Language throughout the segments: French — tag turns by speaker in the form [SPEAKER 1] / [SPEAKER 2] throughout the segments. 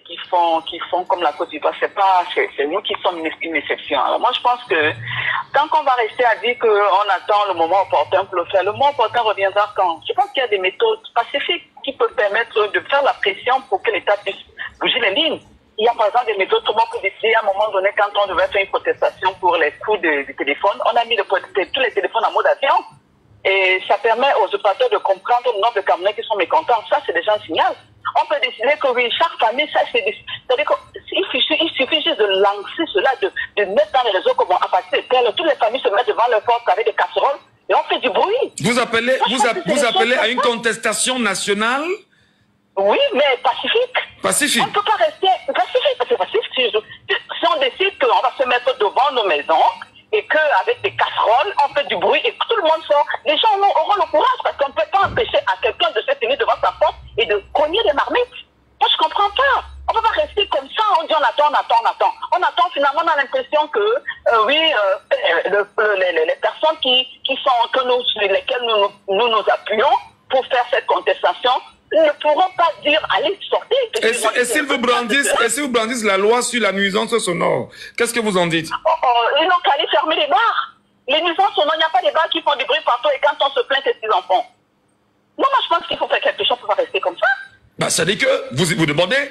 [SPEAKER 1] qui font comme la Côte d'Ivoire, c'est nous qui sommes une exception. Alors moi, je pense que tant qu'on va rester à dire qu'on attend le moment opportun pour le faire, le moment opportun reviendra quand? Je pense qu'il y a des méthodes pacifiques qui peuvent permettre de faire la pression pour que l'État puisse bouger les lignes. Il y a par exemple des méthodes, comment on peut décider à un moment donné, quand on devait faire une protestation pour les coûts du téléphone, on a mis tous les téléphones en mode avion. Et ça permet aux opérateurs de comprendre le nombre de Camerounais qui sont mécontents. Ça, c'est déjà un signal. On peut décider que oui, chaque famille, ça c'est... C'est-à-dire qu'il suffit juste de lancer cela, de mettre dans les réseaux comment à partir de tel, toutes les familles se mettent devant leur porte avec des casseroles et on fait du bruit.
[SPEAKER 2] Vous appelez à une contestation nationale?
[SPEAKER 1] Oui, mais pacifique.
[SPEAKER 2] Pacifique.
[SPEAKER 1] On ne peut pas rester pacifique. Parce que pacifique, si on décide qu'on va se mettre devant nos maisons et qu'avec des casseroles, on fait du bruit et que tout le monde sort, les gens auront le courage parce qu'on ne peut pas empêcher à quelqu'un de se tenir devant sa porte et de cogner des marmites. Moi, je ne comprends pas. On ne peut pas rester comme ça. On dit on attend. On attend, finalement, on a l'impression que, les personnes sur lesquelles nous appuyons pour faire cette contestation ne pourront pas dire allez sortez.
[SPEAKER 2] Et s'ils vous brandissent la loi sur la nuisance sonore, qu'est-ce que vous en dites?
[SPEAKER 1] Ils n'ont qu'à aller fermer les bars. Les nuisances sonores, il n'y a pas des bars qui font du bruit partout et quand on se plaint, c'est ce qu'ils en font. Non, moi je pense qu'il faut faire quelque chose pour pas rester comme ça.
[SPEAKER 2] Bah, ça dit que vous demandez,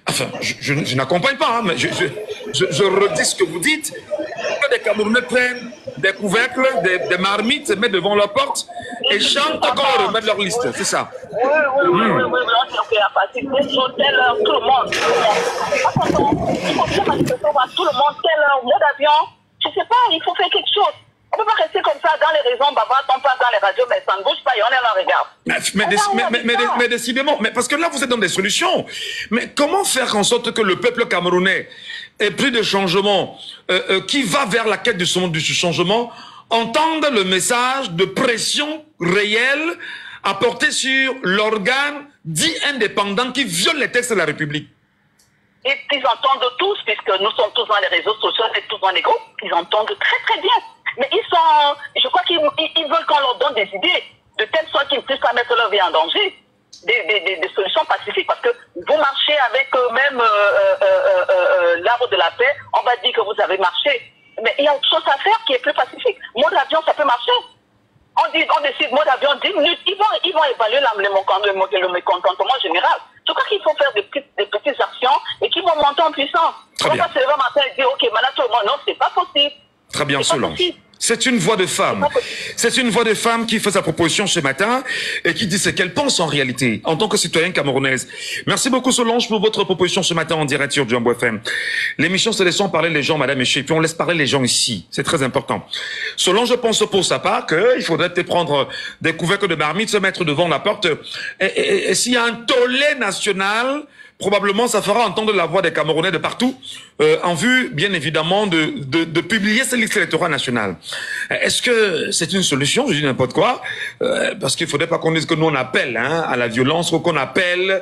[SPEAKER 2] enfin, je n'accompagne pas, hein, mais je redis ce que vous dites, que des Camerounais prennent des couvercles, des marmites, se mettent devant leur porte et chantent quand on remet leur liste, c'est ça?
[SPEAKER 1] Oui, on fait à partir de telle heure, tout le monde. Il faut bien manifester tout le monde, telle heure, mode avion, je sais pas, il faut faire quelque chose. On ne peut pas rester comme ça dans les raisons bavardes, on passe dans les radios, mais ça ne bouge pas et on est là, regarde.
[SPEAKER 2] Mais décidément, mais parce que là vous êtes dans des solutions. Mais comment faire en sorte que le peuple camerounais ait plus de changement, qui va vers la quête du changement, entende le message de pression réelle apporté sur l'organe dit indépendant qui viole les textes de la République?
[SPEAKER 1] Et ils entendent tous, puisque nous sommes tous dans les réseaux sociaux et tous dans les groupes, ils entendent très très bien. Mais je crois qu'ils veulent qu'on leur donne des idées, de telle sorte qu'ils ne puissent pas mettre leur vie en danger. Des solutions pacifiques, parce que vous marchez avec même l'arbre de la paix, on va dire que vous avez marché. Mais il y a autre chose à faire qui est plus pacifique. Mode avion, ça peut marcher. On décide mode avion 10 minutes, ils vont évaluer le mécontentement général. Je crois qu'il faut faire des petites actions et qui vont monter en puissance. On va pas se lever un matin et dire, ok, maintenant tout le monde, non, c'est pas possible.
[SPEAKER 2] Très bien, Solange. C'est une voix de femme. C'est une voix de femme qui fait sa proposition ce matin et qui dit ce qu'elle pense en réalité, en tant que citoyenne camerounaise. Merci beaucoup, Solange, pour votre proposition ce matin en direct sur Djambo FM. L'émission, c'est laissons parler les gens, madame et monsieur, et puis on laisse parler les gens ici. C'est très important. Solange pense pour sa part qu'il faudrait peut-être prendre des couvercles de marmite, se mettre devant la porte. Et s'il y a un tollé national, probablement ça fera entendre la voix des Camerounais de partout, en vue, bien évidemment, de publier cette liste électorale nationale. Est-ce que c'est une solution? Je dis n'importe quoi, parce qu'il faudrait pas qu'on dise que nous on appelle à la violence ou qu'on appelle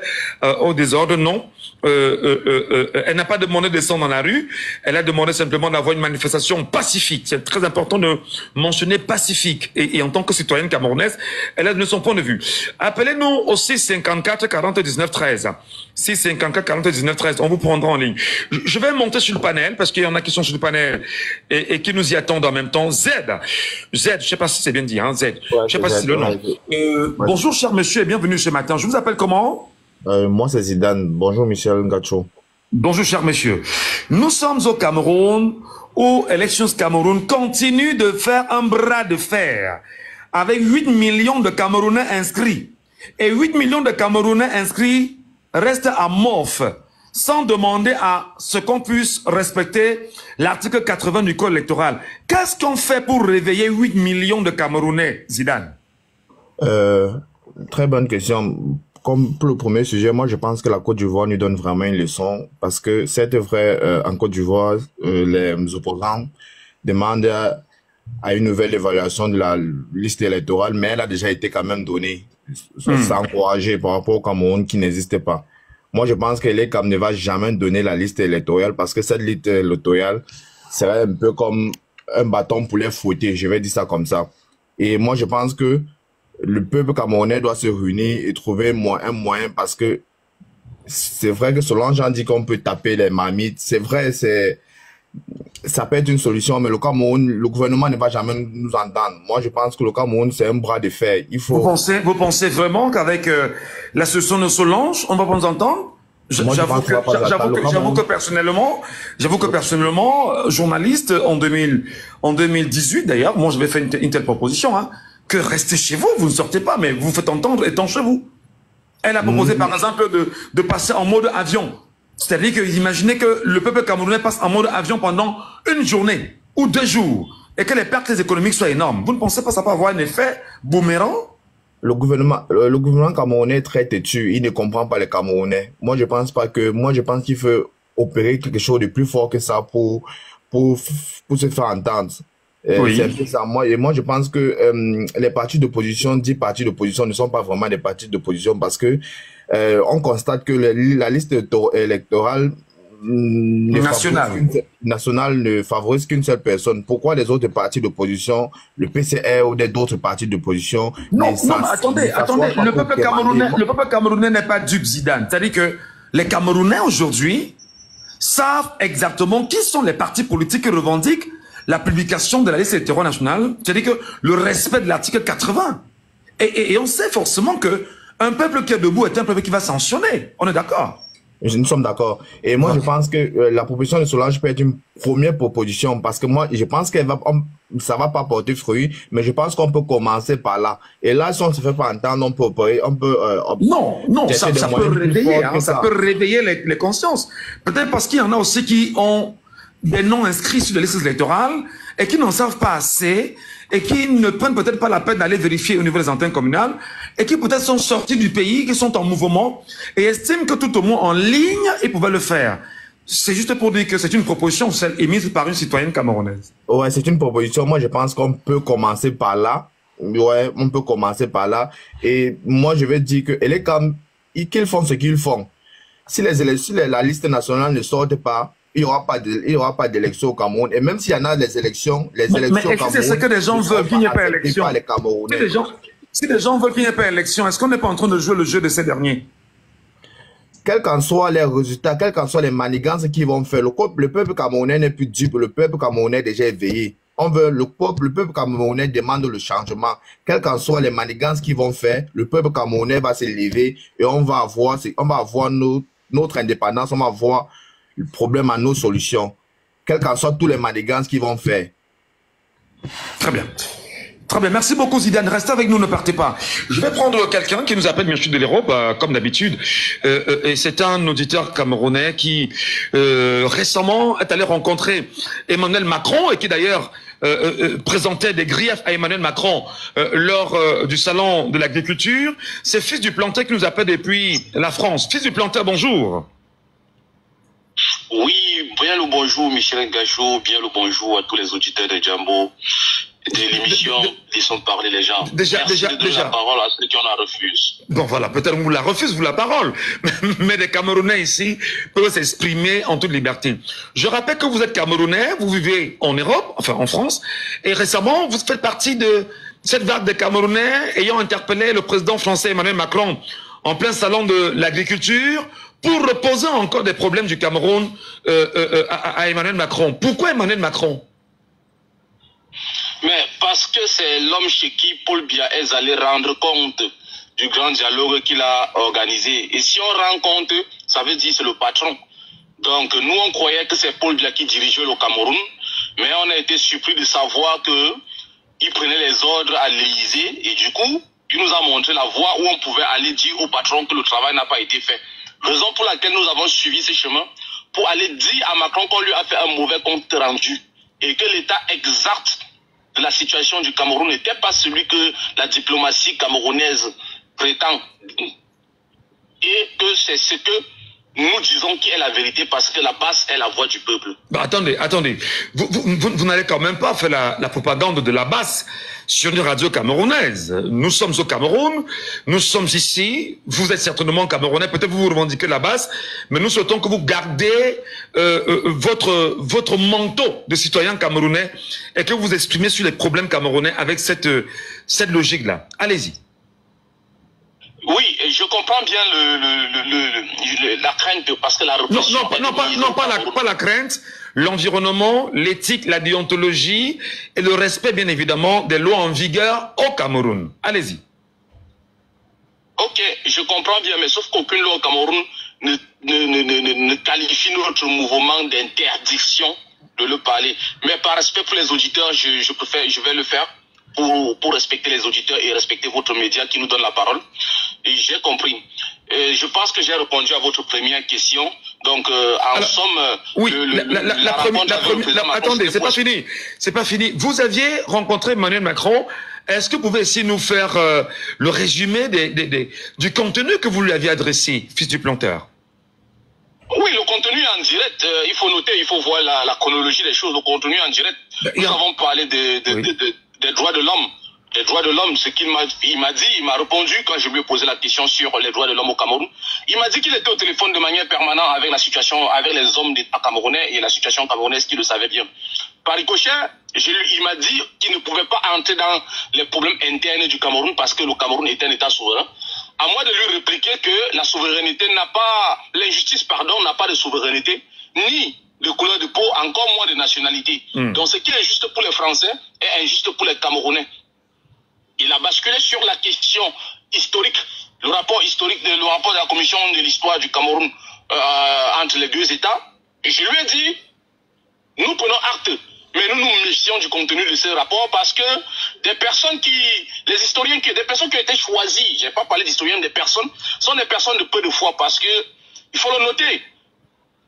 [SPEAKER 2] au désordre. Non. Elle n'a pas demandé de descendre dans la rue, elle a demandé simplement d'avoir une manifestation pacifique. C'est très important de mentionner pacifique. Et en tant que citoyenne camerounaise, elle a donné son point de vue. Appelez-nous au 654 40 19 13. 654 40 19 13. On vous prendra en ligne. Je vais monter sur le panel parce qu'il y en a qui sont sur le panel et qui nous y attendent en même temps. Z, je sais pas si c'est bien dit, Z. Ouais, je sais pas si c'est le nom. Bonjour cher monsieur et bienvenue ce matin. Je vous appelle comment?
[SPEAKER 3] Moi c'est Zidane. Bonjour Michel Ngacho.
[SPEAKER 2] Bonjour cher monsieur. Nous sommes au Cameroun où Elections Cameroun continue de faire un bras de fer avec 8 millions de Camerounais inscrits. Et 8 millions de Camerounais inscrits restent amorphes sans demander à ce qu'on puisse respecter l'article 80 du code électoral. Qu'est-ce qu'on fait pour réveiller 8 millions de Camerounais, Zidane?
[SPEAKER 3] Très bonne question. Comme pour le premier sujet, moi je pense que la Côte d'Ivoire nous donne vraiment une leçon parce que c'est vrai, en Côte d'Ivoire, les opposants demandent à une nouvelle évaluation de la liste électorale, mais elle a déjà été quand même donnée. C'est encouragé par rapport au Cameroun qui n'existait pas. Moi je pense que l'ECAM ne va jamais donner la liste électorale parce que cette liste électorale serait un peu comme un bâton pour les fouetter, je vais dire ça comme ça. Et moi je pense que le peuple camerounais doit se réunir et trouver un moyen parce que c'est vrai que Solange a dit qu'on peut taper les marmites. C'est vrai, ça peut être une solution, mais le Cameroun, le gouvernement ne va jamais nous entendre. Moi, je pense que le Cameroun, c'est un bras de fer. Il faut...
[SPEAKER 2] Vous pensez vraiment qu'avec la solution de Solange, on va pas nous entendre? J'avoue que personnellement, journaliste en 2018 d'ailleurs, moi je vais faire une telle proposition, hein, que restez chez vous, vous ne sortez pas, mais vous faites entendre étant chez vous. Elle a proposé par exemple de passer en mode avion. C'est-à-dire que imaginez que le peuple camerounais passe en mode avion pendant une journée ou 2 jours et que les pertes économiques soient énormes. Vous ne pensez pas que ça peut avoir un effet boomerang?
[SPEAKER 3] Le gouvernement camerounais est très têtu. Il ne comprend pas les Camerounais. Moi, je pense qu'il faut opérer quelque chose de plus fort que ça pour se faire entendre.
[SPEAKER 2] Oui.
[SPEAKER 3] C'est un peu ça. Moi, je pense que les partis d'opposition, 10 partis d'opposition ne sont pas vraiment des partis d'opposition parce que on constate que la liste électorale nationale ne favorise qu'une seule personne. Pourquoi les autres partis d'opposition, le PCR ou d'autres partis d'opposition...
[SPEAKER 2] Non, mais attendez. Le peuple camerounais n'est pas dupe, Zidane. C'est-à-dire que les Camerounais aujourd'hui savent exactement qui sont les partis politiques qui revendiquent la publication de la liste électorale nationale. C'est-à-dire que le respect de l'article 80. Et on sait forcément que un peuple qui est debout est un peuple qui va sanctionner. On est d'accord?
[SPEAKER 3] Nous sommes d'accord. Et moi, je pense que la proposition de Solange peut être une première proposition parce que moi, je pense ça va pas porter fruit, mais je pense qu'on peut commencer par là. Et là, si on se fait pas entendre,
[SPEAKER 2] non, ça peut réveiller les consciences. Peut-être parce qu'il y en a aussi qui ont des noms inscrits sur les listes électorales et qui n'en savent pas assez et qui ne prennent peut-être pas la peine d'aller vérifier au niveau des antennes communales et qui peut-être sont sortis du pays, qui sont en mouvement et estiment que tout au moins en ligne, ils pouvaient le faire. C'est juste pour dire que c'est une proposition, celle émise par une citoyenne camerounaise.
[SPEAKER 3] Ouais, c'est une proposition. Moi, je pense qu'on peut commencer par là. Ouais, on peut commencer par là. Et moi, je vais dire que qu'ils font ce qu'ils font. Si la liste nationale ne sort pas, il y aura pas d'élection au Cameroun. Et même s'il y en a des élections au Cameroun...
[SPEAKER 2] Mais c'est ce que les gens veulent qu'il n'y ait pas d'élection. Si les gens veulent qu'il n'y ait pas d'élection, est-ce qu'on n'est pas en train de jouer le jeu de ces derniers?
[SPEAKER 3] Quels qu'en soient les résultats, quels qu'en soient les manigances qu'ils vont faire, le peuple camerounais n'est plus dupe, le peuple camerounais est déjà éveillé. Le peuple camerounais demande le changement. Quels qu'en soient les manigances qu'ils vont faire, le peuple camerounais va se lever et on va avoir notre indépendance, on va avoir le problème à nos solutions. Quels qu'en soient tous les manigances qu'ils vont faire.
[SPEAKER 2] Très bien. Très bien, merci beaucoup Zidane, restez avec nous, ne partez pas. Je vais prendre quelqu'un qui nous appelle bien sûr de l'Europe, comme d'habitude, et c'est un auditeur camerounais qui récemment est allé rencontrer Emmanuel Macron et qui d'ailleurs présentait des griefs à Emmanuel Macron lors du salon de l'agriculture. C'est Fils du Planteur qui nous appelle depuis la France. Fils du Planteur, bonjour.
[SPEAKER 4] Oui, bien le bonjour Michel Gachot, bien le bonjour à tous les auditeurs de Jambo, de l'émission Laissons parler les gens. Déjà. La parole à ceux qui en la refusent.
[SPEAKER 2] Bon voilà, peut-être on vous la refuse, vous la parole, mais les Camerounais ici peuvent s'exprimer en toute liberté. Je rappelle que vous êtes Camerounais, vous vivez en Europe, enfin en France, et récemment vous faites partie de cette vague de Camerounais ayant interpellé le président français Emmanuel Macron en plein salon de l'agriculture pour reposer encore des problèmes du Cameroun à Emmanuel Macron. Pourquoi Emmanuel Macron?
[SPEAKER 4] Mais parce que c'est l'homme chez qui Paul Biya est allé rendre compte du grand dialogue qu'il a organisé. Et si on rend compte, ça veut dire c'est le patron. Donc nous on croyait que c'est Paul Biya qui dirigeait le Cameroun, mais on a été surpris de savoir que il prenait les ordres à l'Élysée et du coup, il nous a montré la voie où on pouvait aller dire au patron que le travail n'a pas été fait. Raison pour laquelle nous avons suivi ce chemin, pour aller dire à Macron qu'on lui a fait un mauvais compte rendu et que l'état exact de la situation du Cameroun n'était pas celui que la diplomatie camerounaise prétend. Et que c'est ce que nous disons qui est la vérité parce que la base est la voix du peuple.
[SPEAKER 2] Bah attendez. Vous n'allez quand même pas faire la propagande de la base sur une radio camerounaise. Nous sommes au Cameroun, nous sommes ici, vous êtes certainement camerounais, peut-être vous revendiquez la base, mais nous souhaitons que vous gardez votre manteau de citoyen camerounais et que vous exprimez sur les problèmes camerounais avec cette logique-là. Allez-y.
[SPEAKER 4] Oui, et je comprends bien la crainte parce que la répression...
[SPEAKER 2] Pas la crainte, l'environnement, l'éthique, la déontologie et le respect, bien évidemment, des lois en vigueur au Cameroun. Allez-y.
[SPEAKER 4] Ok, je comprends bien, mais sauf qu'aucune loi au Cameroun ne qualifie notre mouvement d'interdiction de le parler. Mais par respect pour les auditeurs, je vais le faire pour respecter les auditeurs et respecter votre média qui nous donne la parole. Et j'ai compris. Et je pense que j'ai répondu à votre première question. Donc, en somme...
[SPEAKER 2] Oui, attendez, c'est pas fini. C'est pas fini. Vous aviez rencontré Emmanuel Macron. Est-ce que vous pouvez essayer de nous faire le résumé du contenu que vous lui aviez adressé, fils du planteur?
[SPEAKER 4] Oui, le contenu en direct, il faut noter, il faut voir la chronologie des choses. Le contenu en direct, nous avons parlé des droits de l'homme. Les droits de l'homme, ce qu'il m'a dit, il m'a répondu quand je lui ai posé la question sur les droits de l'homme au Cameroun. Il m'a dit qu'il était au téléphone de manière permanente avec la situation, avec les hommes d'État camerounais et la situation camerounaise qu'il le savait bien. Par ricochet, il m'a dit qu'il ne pouvait pas entrer dans les problèmes internes du Cameroun parce que le Cameroun est un État souverain. À moi de lui répliquer que la souveraineté n'a pas, l'injustice, pardon, n'a pas de souveraineté, ni de couleur de peau, encore moins de nationalité. Donc ce qui est injuste pour les Français est injuste pour les Camerounais. Il a basculé sur la question historique, le rapport historique, le rapport de la commission de l'histoire du Cameroun entre les deux États. Et je lui ai dit, nous prenons acte, mais nous nous méfions du contenu de ce rapport parce que des personnes des historiens des personnes qui ont été choisies, je n'ai pas parlé d'historiens, des personnes, sont des personnes de peu de foi parce que, il faut le noter,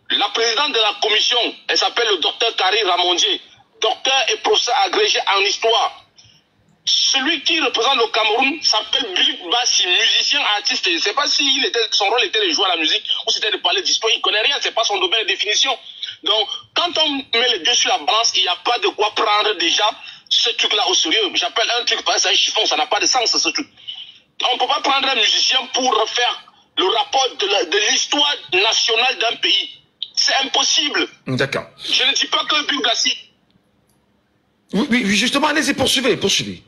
[SPEAKER 4] la présidente de la commission, elle s'appelle le docteur Carrie Ramondier, docteur et professeur agrégé en histoire. Celui qui représente le Cameroun s'appelle Billy Bassi, musicien, artiste. Je ne sais pas si son rôle était de jouer à la musique ou c'était de parler d'histoire. Il ne connaît rien, ce n'est pas son domaine de définition. Donc, quand on met les deux sur la balance, il n'y a pas de quoi prendre déjà ce truc-là au sérieux. J'appelle un truc, c'est un chiffon, ça n'a pas de sens ce truc. On ne peut pas prendre un musicien pour refaire le rapport de l'histoire nationale d'un pays. C'est impossible.
[SPEAKER 2] D'accord.
[SPEAKER 4] Je ne dis pas que Billy Bassi...
[SPEAKER 2] Oui, justement, allez-y, poursuivez.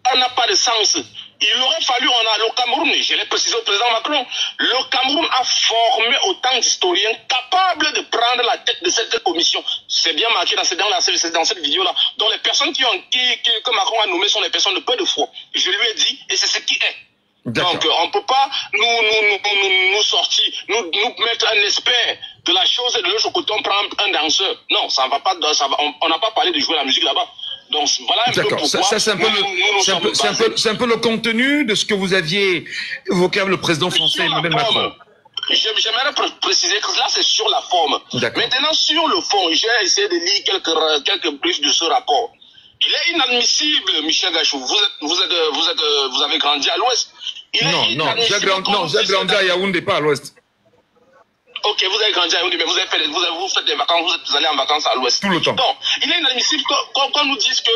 [SPEAKER 4] Ça n'a pas de sens. Il aurait fallu, le Cameroun, je l'ai précisé au président Macron, le Cameroun a formé autant d'historiens capables de prendre la tête de cette commission. C'est bien marqué dans cette vidéo-là. Donc les personnes que Macron a nommées sont les personnes de peu de foi. Je lui ai dit, et c'est ce qui est. Donc on ne peut pas nous sortir, nous mettre un expert de la chose et de l'autre côté on prend un danseur. Non, ça va pas, on n'a pas parlé de jouer la musique là-bas. Donc voilà un peu pourquoi
[SPEAKER 2] c'est un peu le contenu de ce que vous aviez évoqué avec le président français Emmanuel Macron.
[SPEAKER 4] J'aimerais préciser que là c'est sur la forme. Maintenant sur le fond, j'ai essayé de lire quelques briefs de ce rapport. Il est inadmissible, Michel Gachou. Vous avez grandi à l'Ouest.
[SPEAKER 2] Non, j'ai grandi à Yaoundé, pas à l'Ouest.
[SPEAKER 4] Ok, vous avez grandi à Yaoundé, mais vous faites des vacances, vous allez en vacances à l'Ouest.
[SPEAKER 2] Tout le temps.
[SPEAKER 4] Donc, il est inadmissible qu'on nous dise que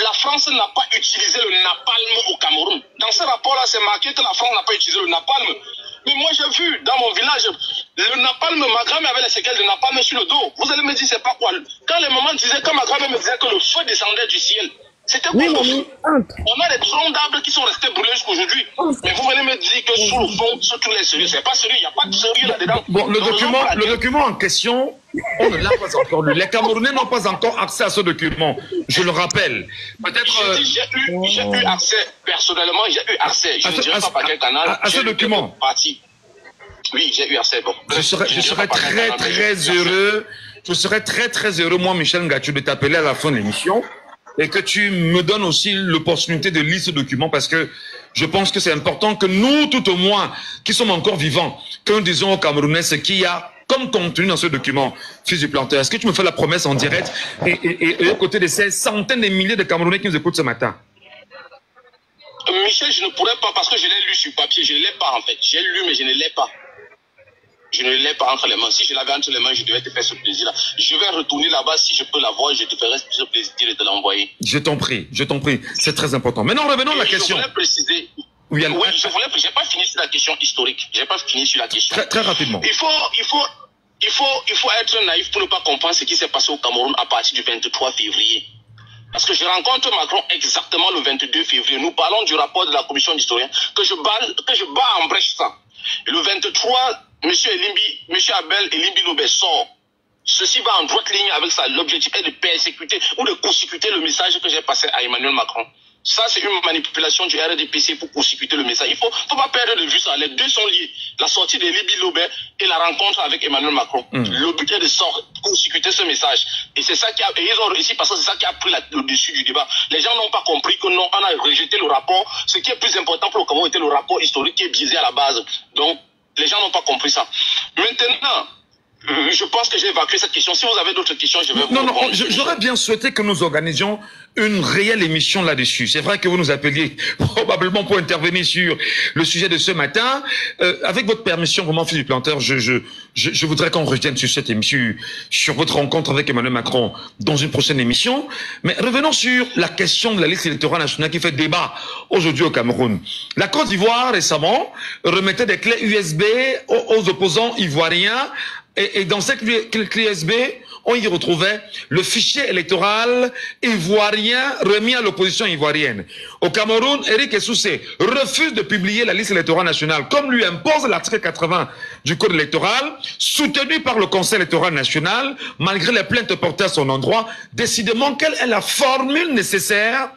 [SPEAKER 4] la France n'a pas utilisé le napalm au Cameroun. Dans ce rapport-là, c'est marqué que la France n'a pas utilisé le napalm. Mais moi, j'ai vu dans mon village, le napalm, ma grand-mère avait les séquelles de napalm sur le dos. Vous allez me dire, c'est pas quoi. Quand ma grand-mère me disait que le feu descendait du ciel, c'était quoi le feu? On a des troncs d'arbres qui sont restés brûlés jusqu'aujourd'hui. Mais vous venez me dire que sous le fond, ce truc est sérieux. C'est pas sérieux, il n'y a pas de sérieux là-dedans.
[SPEAKER 2] Bon, le document en question, on ne l'a pas encore lu. Les Camerounais n'ont pas encore accès à ce document. Je le rappelle. Peut-être.
[SPEAKER 4] J'ai eu accès, personnellement, j'ai eu accès. Je ne dirais pas par quel canal.
[SPEAKER 2] À ce document.
[SPEAKER 4] Oui, j'ai eu accès. Bon.
[SPEAKER 2] Je serais très heureux, moi, Michel Ngachou, de t'appeler à la fin de l'émission et que tu me donnes aussi l'opportunité de lire ce document parce que je pense que c'est important que nous, tout au moins, qui sommes encore vivants, que nous disons aux Camerounais ce qu'il y a comme contenu dans ce document, fils du planteur. Est-ce que tu me fais la promesse en direct et aux côtés de ces centaines de milliers de Camerounais qui nous écoutent ce matin?
[SPEAKER 4] Michel, je ne pourrais pas parce que je l'ai lu sur papier. Je ne l'ai pas en fait. J'ai lu mais je ne l'ai pas. Je ne l'ai pas entre les mains. Si je l'avais entre les mains, je devais te faire ce plaisir-là. Je vais retourner là-bas. Si je peux l'avoir, je te ferai ce plaisir de te l'envoyer.
[SPEAKER 2] Je t'en prie. C'est très important. Maintenant, revenons à la question.
[SPEAKER 4] Je voulais préciser. Oui, j'ai pas fini sur la question historique. J'ai pas fini sur la question.
[SPEAKER 2] Très rapidement.
[SPEAKER 4] Il faut être naïf pour ne pas comprendre ce qui s'est passé au Cameroun à partir du 23 février. Parce que je rencontre Macron exactement le 22 février. Nous parlons du rapport de la commission d'historiens, que je bats en brèche ça. Et le 23, M. Abel Elimbi Lobé sort. Ceci va en droite ligne avec ça. L'objectif est de persécuter ou de consécuter le message que j'ai passé à Emmanuel Macron. Ça, c'est une manipulation du RDPC pour consécuter le message. Il faut pas perdre de vue ça. Les deux sont liés. La sortie de Elimbi Lobé et la rencontre avec Emmanuel Macron. Le but est de consécuter ce message. Et c'est ça et ils ont réussi parce que c'est ça qui a pris le dessus du débat. Les gens n'ont pas compris que non, on a rejeté le rapport. Ce qui est plus important pour le Cameroun était le rapport historique qui est biaisé à la base. Donc, les gens n'ont pas compris ça. Maintenant, je pense que j'ai évacué cette question. Si vous avez d'autres questions, je vais vous répondre.
[SPEAKER 2] Non, j'aurais bien souhaité que nous organisions une réelle émission là-dessus. C'est vrai que vous nous appeliez probablement pour intervenir sur le sujet de ce matin. Avec votre permission, vraiment, Fils du Planteur, je voudrais qu'on revienne sur cette émission, sur votre rencontre avec Emmanuel Macron dans une prochaine émission. Mais revenons sur la question de la liste électorale nationale qui fait débat aujourd'hui au Cameroun. La Côte d'Ivoire, récemment, remettait des clés USB aux opposants ivoiriens. Et dans cette clé USB, on y retrouvait le fichier électoral ivoirien remis à l'opposition ivoirienne. Au Cameroun, Éric Essoussé refuse de publier la liste électorale nationale, comme lui impose l'article 80 du Code électoral, soutenu par le Conseil électoral national, malgré les plaintes portées à son endroit. Décidément, quelle est la formule nécessaire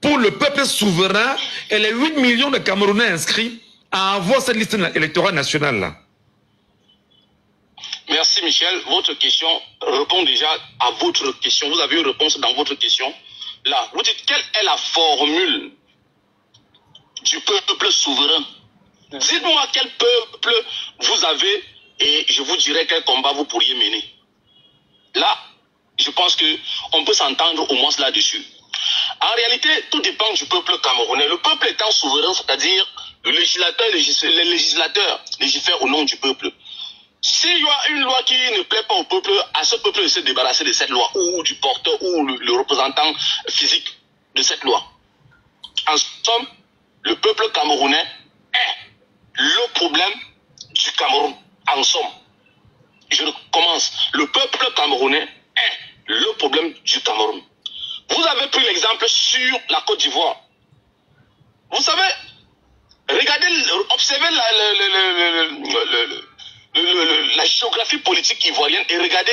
[SPEAKER 2] pour le peuple souverain et les 8 millions de Camerounais inscrits à avoir cette liste électorale nationale-là?
[SPEAKER 4] Merci Michel. Votre question répond déjà à votre question. Vous avez une réponse dans votre question. Là, vous dites quelle est la formule du peuple souverain? Dites-moi quel peuple vous avez et je vous dirai quel combat vous pourriez mener. Là, je pense qu'on peut s'entendre au moins là-dessus. En réalité, tout dépend du peuple camerounais. Le peuple étant souverain, c'est-à-dire le législateur, les législateurs légifèrent au nom du peuple. S'il y a une loi qui ne plaît pas au peuple, à ce peuple de se débarrasser de cette loi, ou du porteur, ou le représentant physique de cette loi. En somme, le peuple camerounais est le problème du Cameroun. En somme, je recommence. Le peuple camerounais est le problème du Cameroun. Vous avez pris l'exemple sur la Côte d'Ivoire. Vous savez, regardez, observez la géographie politique ivoirienne et regardez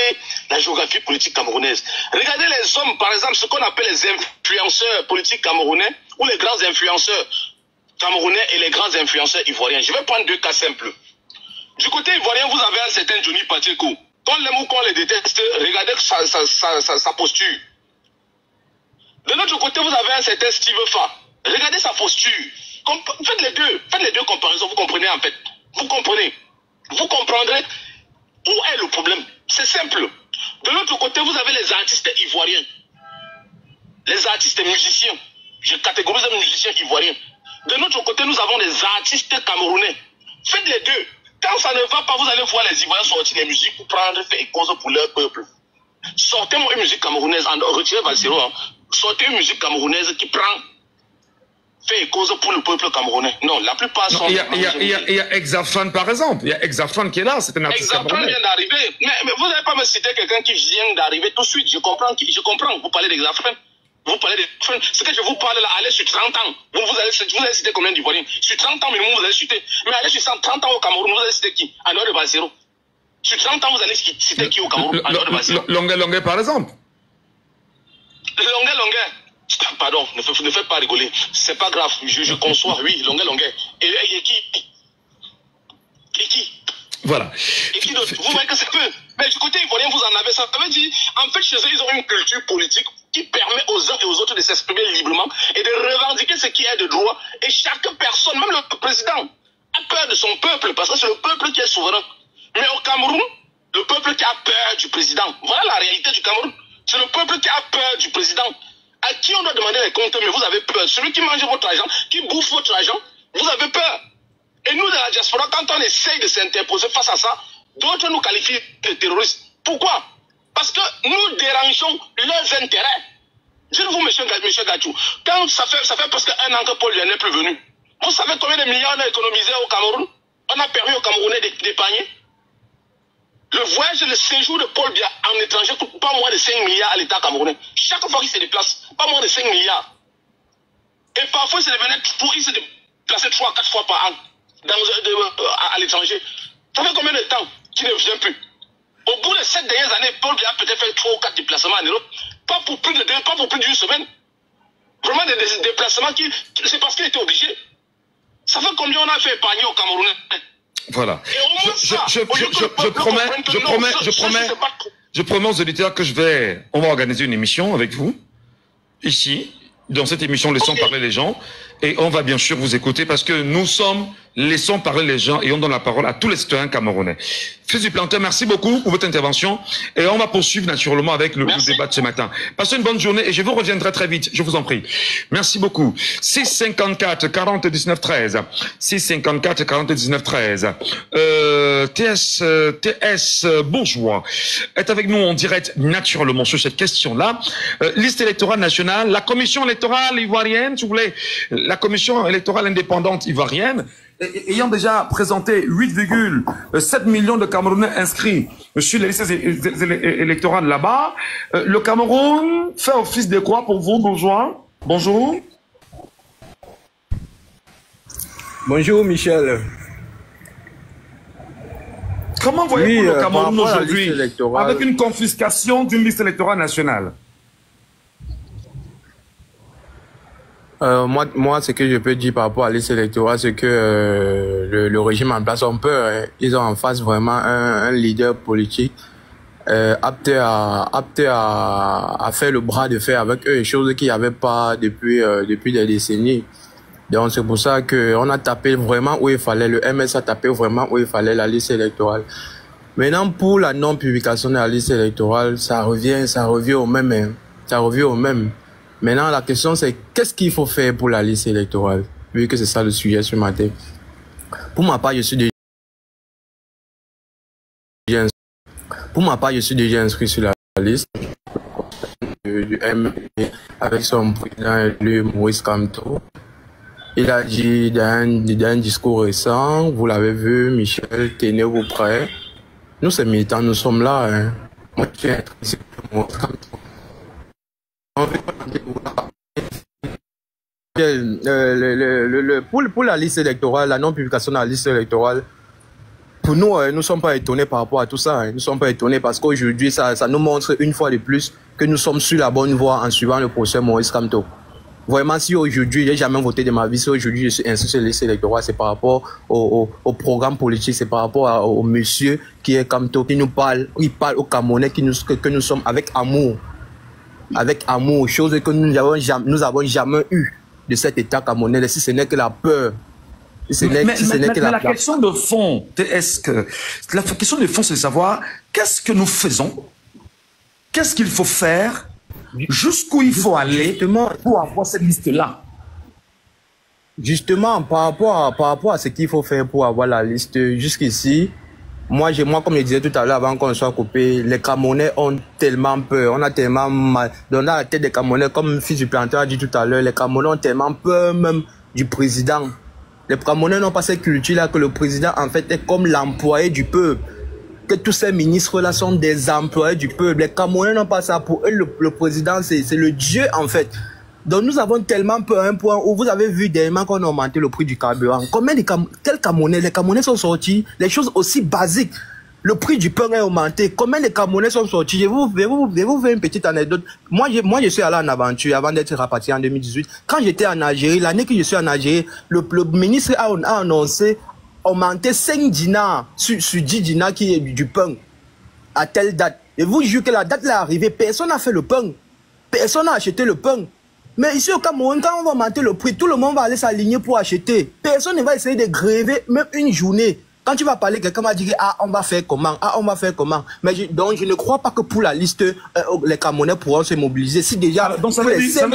[SPEAKER 4] la géographie politique camerounaise. Regardez les hommes, par exemple, ce qu'on appelle les influenceurs politiques camerounais ou les grands influenceurs camerounais et les grands influenceurs ivoiriens. Je vais prendre deux cas simples. Du côté ivoirien, vous avez un certain Johnny Pacheco. Qu'on l'aime ou qu'on le déteste, regardez sa posture. De l'autre côté, vous avez un certain Steve Fa. Regardez sa posture. Faites les deux comparaisons, vous comprenez en fait. Vous comprenez. Vous comprendrez où est le problème. C'est simple. De l'autre côté, vous avez les artistes ivoiriens. Les artistes musiciens. Je catégorise les musiciens ivoiriens. De notre côté, nous avons les artistes camerounais. Faites les deux. Quand ça ne va pas, vous allez voir les Ivoiriens sortir des musiques pour prendre fait et cause pour leur peuple. Sortez-moi une musique camerounaise, retirez Valsero. Sortez une musique camerounaise qui prend fait et cause pour le peuple camerounais. Non, la plupart sont...
[SPEAKER 2] Il y a Exafan par exemple. Il y a Exafan qui est là, c'est un artiste camerounais.
[SPEAKER 4] Exafan vient d'arriver. Mais vous n'allez pas me citer quelqu'un qui vient d'arriver tout de suite. Je comprends. Vous parlez d'Exafan. Vous parlez de... Ce que je vous parle là, allez sur 30 ans. Vous allez citer combien d'Ivoiriens? Sur 30 ans, minimum, vous allez citer. Mais allez sur 30 ans au Cameroun, vous allez citer qui? En dehors de Valsero. Sur 30 ans, vous allez citer qui au Cameroun? En dehors de Valsero.
[SPEAKER 2] Longuet, par exemple.
[SPEAKER 4] Longuet. Pardon, ne faites pas rigoler. C'est pas grave. Je conçois, oui, Longuet. Et qui?
[SPEAKER 2] Voilà.
[SPEAKER 4] Et qui d'autre? Vous voyez que c'est peu. Mais du côté ivoirien, vous en avez ça. Ça veut dire, en fait, chez eux, ils ont une culture politique qui permet aux uns et aux autres de s'exprimer librement et de revendiquer ce qui est de droit. Et chaque personne, même le président, a peur de son peuple parce que c'est le peuple qui est souverain. Mais au Cameroun, le peuple qui a peur du président. Voilà la réalité du Cameroun. C'est le peuple qui a peur du président. À qui on doit demander les comptes, mais vous avez peur. Celui qui mange votre argent, qui bouffe votre argent, vous avez peur. Et nous, de la diaspora, quand on essaye de s'interposer face à ça, d'autres nous qualifient de terroristes. Pourquoi? Parce que nous dérangeons leurs intérêts. Dites-vous, monsieur Gachou, quand ça fait presque 1 an que Paul Biya n'est plus venu, vous savez combien de milliards on a économisé au Cameroun? On a permis aux Camerounais d'épargner. Le voyage, le séjour de Paul Biya en étranger coûte pas moins de 5 milliards à l'État camerounais. Chaque fois qu'il se déplace, pas moins de 5 milliards. Et parfois, il se déplaçait 3 à 4 fois par an à l'étranger. Ça fait combien de temps qu'il ne vient plus? Au bout de 7 dernières années, Paul Biya a peut-être fait 3 ou 4 déplacements en Europe. Pas pour plus d'une semaine. Vraiment des déplacements c'est parce qu'il était obligé. Ça fait combien on a fait épargner aux Camerounais?
[SPEAKER 2] Voilà. Je promets aux auditeurs que on va organiser une émission avec vous, ici, dans cette émission Laissons parler les gens, et on va bien sûr vous écouter parce que nous sommes Laissons parler les gens et on donne la parole à tous les citoyens camerounais. Fils du Planteur, merci beaucoup pour votre intervention et on va poursuivre naturellement avec le débat de ce matin. Passez une bonne journée et je vous reviendrai très vite, je vous en prie. Merci beaucoup. 654 40 19 13. 654 40 19 13. TS Bourgeois est avec nous en direct naturellement sur cette question-là. Liste électorale nationale, la commission électorale ivoirienne, si vous voulez, la commission électorale indépendante ivoirienne, ayant déjà présenté 8,7 millions de Camerounais inscrits sur les listes électorales là-bas, le Cameroun fait office de quoi pour vous, Bourgeois? Bonjour.
[SPEAKER 5] Bonjour, Michel.
[SPEAKER 2] Comment voyez-vous le Cameroun aujourd'hui avec une confiscation d'une liste électorale nationale?
[SPEAKER 5] Moi, ce que je peux dire par rapport à la liste électorale, c'est que le régime en place, ils ont en face vraiment un leader politique apte à faire le bras de fer avec eux, chose qu'il n'y avait pas depuis des décennies. Donc c'est pour ça que on a tapé vraiment où il fallait, le MS a tapé vraiment où il fallait la liste électorale. Maintenant, pour la non-publication de la liste électorale, ça revient au même, hein. Ça revient au même. Maintenant, la question, c'est qu'est-ce qu'il faut faire pour la liste électorale, vu que c'est ça le sujet ce matin. Pour ma part, je suis déjà inscrit sur la liste du MP avec son président élu Maurice Kamto. Il a dit dans un discours récent, vous l'avez vu, Michel, tenez-vous prêts. Nous, ces militants, nous sommes là. Hein. Moi, je suis ici pour Maurice Kamto. Pour la liste électorale, la non-publication de la liste électorale, pour nous, nous ne sommes pas étonnés par rapport à tout ça. Nous ne sommes pas étonnés parce qu'aujourd'hui, ça nous montre une fois de plus que nous sommes sur la bonne voie en suivant le procès Maurice Kamto. Vraiment, si aujourd'hui, j'ai jamais voté de ma vie, si aujourd'hui je suis inscrit sur la liste électorale, c'est par rapport au programme politique, c'est par rapport au monsieur qui est Kamto, qui nous parle, il parle aux Camerounais que nous sommes avec amour. Avec amour, chose que nous avons jamais eu de cet État camerounais, si ce n'est que la peur.
[SPEAKER 2] Mais la question de fond, la question de fond, c'est de savoir qu'est-ce que nous faisons, qu'est-ce qu'il faut faire, jusqu'où il faut aller pour avoir cette liste-là.
[SPEAKER 5] Justement, par rapport à ce qu'il faut faire pour avoir la liste jusqu'ici, moi, comme je disais tout à l'heure, avant qu'on soit coupé, les Camerounais ont tellement peur. On a tellement mal. Dans la tête des Camerounais, comme Fils du Planteur a dit tout à l'heure, les Camerounais ont tellement peur même du président. Les Camerounais n'ont pas cette culture-là que le président, en fait, est comme l'employé du peuple. Que tous ces ministres-là sont des employés du peuple. Les Camerounais n'ont pas ça. Pour eux, le président, c'est le Dieu, en fait. Donc nous avons tellement peur à un point où vous avez vu dernièrement qu'on a augmenté le prix du carburant. Quels Camerounais? Les Camerounais sont sortis, les choses aussi basiques. Le prix du pain est augmenté. Combien de Camerounais sont sortis? Je vais vous faire une petite anecdote. Moi, je suis allé en aventure avant d'être rapatrié en 2018. Quand j'étais en Algérie, l'année que je suis en Algérie, le ministre a annoncé augmenter 5 dinars sur 10 dinars qui est du pain à telle date. Et vous jure que la date est arrivée, personne n'a fait le pain. Personne n'a acheté le pain. Mais ici au Cameroun, quand on va augmenter le prix, tout le monde va aller s'aligner pour acheter. Personne ne va essayer de gréver même une journée. Quand tu vas parler, quelqu'un va dire, ah, on va faire comment? Ah, on va faire comment? Mais donc, je ne crois pas que pour la liste, les Camerounais pourront se mobiliser. Si déjà,
[SPEAKER 2] donc ça veut dire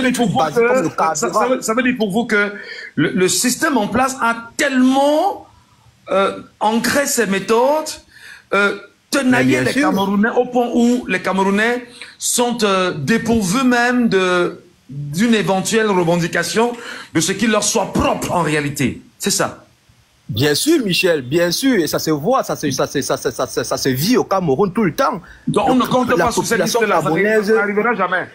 [SPEAKER 2] pour vous que le système en place a tellement ancré ses méthodes, tenaillé les Camerounais au point où les Camerounais sont dépourvus même d'une éventuelle revendication de ce qui leur soit propre en réalité. C'est ça.
[SPEAKER 5] Bien sûr, Michel, bien sûr, et ça se voit, ça se vit au Cameroun tout le temps.
[SPEAKER 2] Donc, on ne compte pas sur cette liste-là, ça n'arrivera jamais.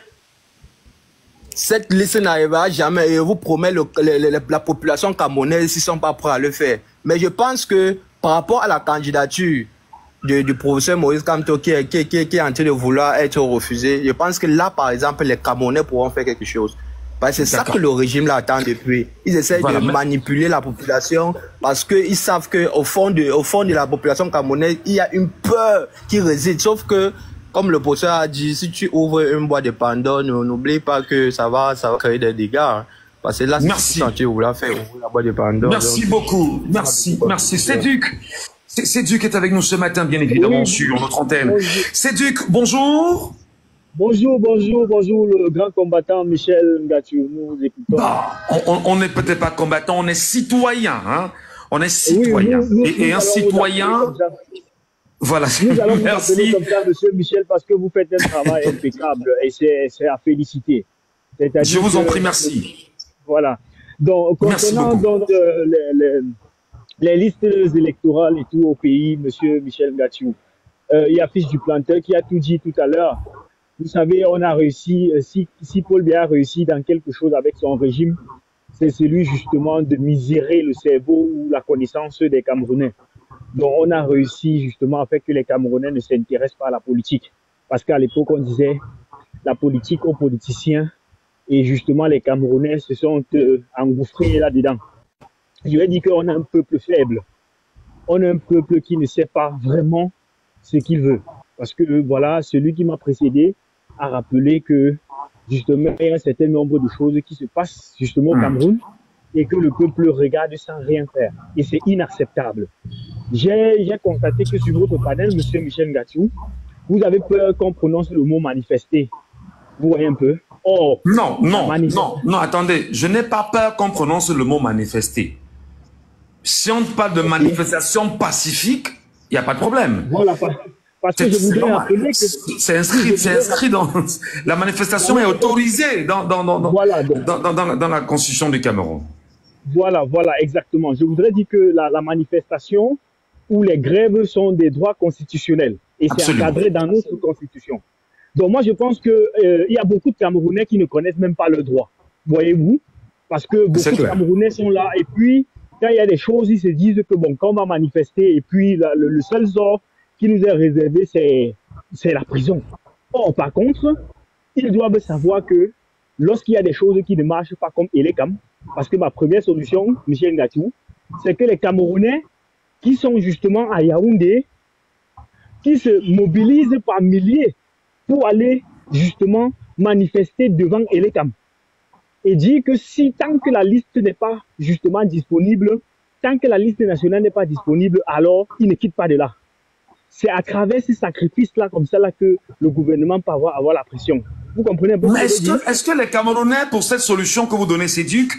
[SPEAKER 5] Cette liste n'arrivera jamais et je vous promets la population camerounaise s'ils ne sont pas prêts à le faire. Mais je pense que par rapport à la candidature du professeur Maurice Kamto qui est en train de vouloir être refusé, je pense que là, par exemple, les Camerounais pourront faire quelque chose. Parce que c'est ça que le régime là attend depuis. Ils essaient de manipuler la population parce qu'ils savent qu'au fond de la population camerounaise, il y a une peur qui réside. Sauf que, comme le professeur a dit, si tu ouvres une boîte de Pandore, n'oublie pas que ça va créer des dégâts. Hein. Parce que là, si tu voulais faire ouvrir la boîte de Pandore.
[SPEAKER 2] Merci beaucoup. Merci. Céduc est avec nous ce matin, bien évidemment, sur notre antenne. Céduc, bonjour.
[SPEAKER 6] Bonjour, le grand combattant Michel Ngatiou, nous écoutons.
[SPEAKER 2] Bah, on n'est peut-être pas combattant, on est citoyen, hein. On est citoyen.
[SPEAKER 6] Oui,
[SPEAKER 2] et un citoyen... Voilà,
[SPEAKER 6] nous allons vous appeler comme ça, monsieur Michel, parce que vous faites un travail impeccable et c'est à féliciter.
[SPEAKER 2] Je vous en prie, merci.
[SPEAKER 6] Voilà. Donc, concernant les listes électorales et tout au pays, monsieur Michel Ngatiou, il y a Fils du Planteur qui a tout dit tout à l'heure. Vous savez, on a réussi, si Paul Biya a réussi dans quelque chose avec son régime, c'est celui justement de misérer le cerveau ou la connaissance des Camerounais. Donc on a réussi justement à faire que les Camerounais ne s'intéressent pas à la politique. Parce qu'à l'époque, on disait la politique aux politiciens et justement les Camerounais se sont engouffrés là-dedans. Je vais dire qu'on a un peuple faible. On a un peuple qui ne sait pas vraiment ce qu'il veut. Parce que voilà, celui qui m'a précédé a rappelé que justement il y a un certain nombre de choses qui se passent justement au Cameroun et que le peuple regarde sans rien faire. Et c'est inacceptable. J'ai constaté que sur votre panel, monsieur Michel Ngatiou, vous avez peur qu'on prononce le mot manifester. Vous voyez un peu? Oh,
[SPEAKER 2] non, attendez. Je n'ai pas peur qu'on prononce le mot manifester. Si on parle de manifestation pacifique, il n'y a pas de problème.
[SPEAKER 6] Voilà, parce que je voudrais rappeler que...
[SPEAKER 2] C'est inscrit dans... La manifestation est autorisée dans la Constitution du Cameroun.
[SPEAKER 6] Voilà, exactement. Je voudrais dire que la manifestation ou les grèves sont des droits constitutionnels. Et c'est encadré dans notre Constitution. Donc moi, je pense qu'il y a beaucoup de Camerounais qui ne connaissent même pas le droit. Voyez-vous? Parce que beaucoup de Camerounais sont là. Et puis, quand il y a des choses, ils se disent que bon, quand on va manifester, et puis le seul sort qui nous est réservé, c'est la prison. Or, par contre, ils doivent savoir que lorsqu'il y a des choses qui ne marchent pas comme Elekam, parce que ma première solution, Michel Ngatiou, c'est que les Camerounais qui sont justement à Yaoundé, qui se mobilisent par milliers pour aller justement manifester devant Elekam. Et dire que si tant que la liste n'est pas justement disponible, tant que la liste nationale n'est pas disponible, alors ils ne quittent pas de là. C'est à travers ces sacrifices-là, comme ça, là, que le gouvernement peut avoir la pression. Vous comprenez?
[SPEAKER 2] Mais est-ce que les Camerounais, pour cette solution que vous donnez, Céduc,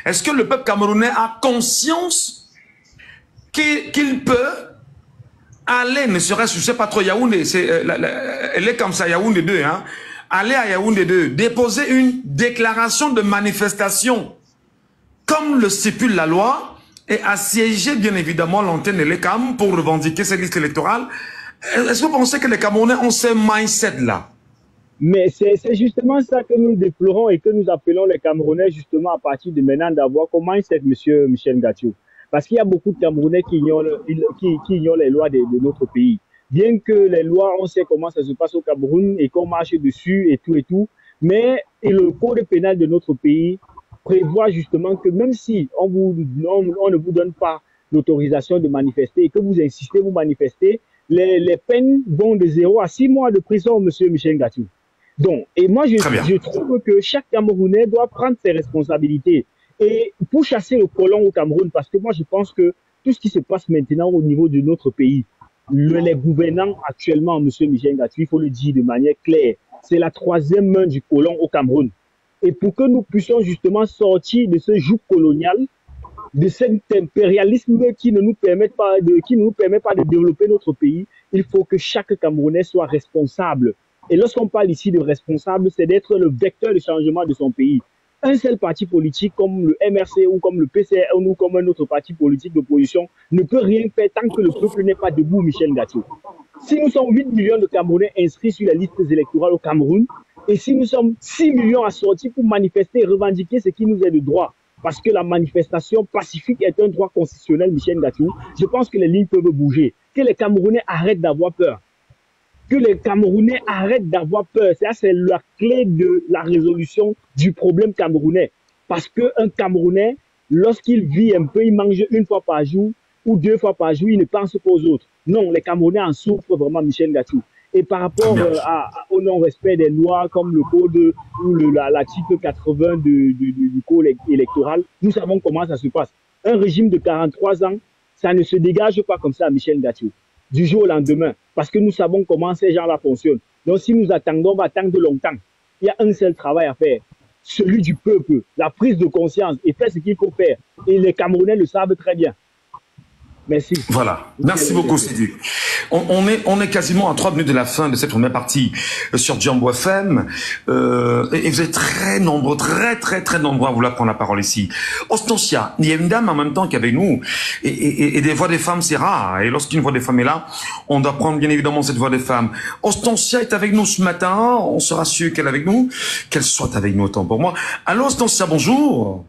[SPEAKER 2] est-ce que le peuple camerounais a conscience qu'il peut aller, ne serait-ce, je ne sais pas trop, Yaoundé, elle est comme ça, Yaoundé 2, hein, aller à Yaoundé 2, déposer une déclaration de manifestation, comme le stipule la loi, et assiéger bien évidemment l'antenne de l'ECAM pour revendiquer cette liste électorale. Est-ce que vous pensez que les Camerounais ont ce mindset-là?
[SPEAKER 6] Mais c'est justement ça que nous déplorons et que nous appelons les Camerounais justement à partir de maintenant d'avoir comme mindset, monsieur Michel Ngatiou. Parce qu'il y a beaucoup de Camerounais qui ignorent les lois de notre pays. Bien que les lois, on sait comment ça se passe au Cameroun et qu'on marche dessus et tout, mais le code pénal de notre pays prévoit justement que même si on ne vous donne pas l'autorisation de manifester et que vous insistez, vous manifestez, les peines vont de 0 à 6 mois de prison, monsieur Michel Ngatiou. Donc, et moi, je trouve que chaque Camerounais doit prendre ses responsabilités. Et pour chasser le colon au Cameroun, parce que moi, je pense que tout ce qui se passe maintenant au niveau de notre pays, les gouvernants actuellement, monsieur Michel Ngatiou, il faut le dire de manière claire, c'est la 3e main du colon au Cameroun. Et pour que nous puissions justement sortir de ce joug colonial, de cet impérialisme qui ne nous permet pas de développer notre pays, il faut que chaque Camerounais soit responsable. Et lorsqu'on parle ici de responsable, c'est d'être le vecteur de changement de son pays. un seul parti politique comme le MRC ou comme le PCN ou comme un autre parti politique d'opposition ne peut rien faire tant que le peuple n'est pas debout, Michel Ngathie. Si nous sommes 8 millions de Camerounais inscrits sur les listes électorales au Cameroun, et si nous sommes 6 millions assortis pour manifester et revendiquer ce qui nous est de droit, parce que la manifestation pacifique est un droit constitutionnel, Michel Ngathie, je pense que les lignes peuvent bouger, que les Camerounais arrêtent d'avoir peur. Que les Camerounais arrêtent d'avoir peur. Ça, c'est la clé de la résolution du problème camerounais. Parce qu'un Camerounais, lorsqu'il vit un peu, il mange une fois par jour ou 2 fois par jour, il ne pense pas aux autres. Non, les Camerounais en souffrent vraiment, Michel Ngathie. Et par rapport au non-respect des lois comme le code ou l'article 80 du code électoral, nous savons comment ça se passe. Un régime de 43 ans, ça ne se dégage pas comme ça, Michel Ngathie, du jour au lendemain, parce que nous savons comment ces gens-là fonctionnent. Donc si nous attendons, on va attendre longtemps. Il y a un seul travail à faire, celui du peuple, la prise de conscience, et faire ce qu'il faut faire. Et les Camerounais le savent très bien. Merci.
[SPEAKER 2] Voilà. Merci beaucoup, Sidi. On est quasiment à 3 minutes de la fin de cette première partie sur Jambo FM. Et vous êtes très nombreux, très nombreux à vouloir prendre la parole ici. Ostensia, il y a une dame en même temps qui est avec nous. Et des voix des femmes, c'est rare. Et lorsqu'une voix des femmes est là, on doit prendre bien évidemment cette voix des femmes. Ostensia est avec nous ce matin. On sera sûr qu'elle est avec nous. Qu'elle soit avec nous autant pour moi. Allô, Ostensia, bonjour.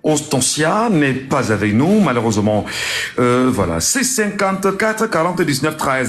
[SPEAKER 2] Ostensia n'est pas avec nous, malheureusement. Voilà, c'est 54 40 19 13.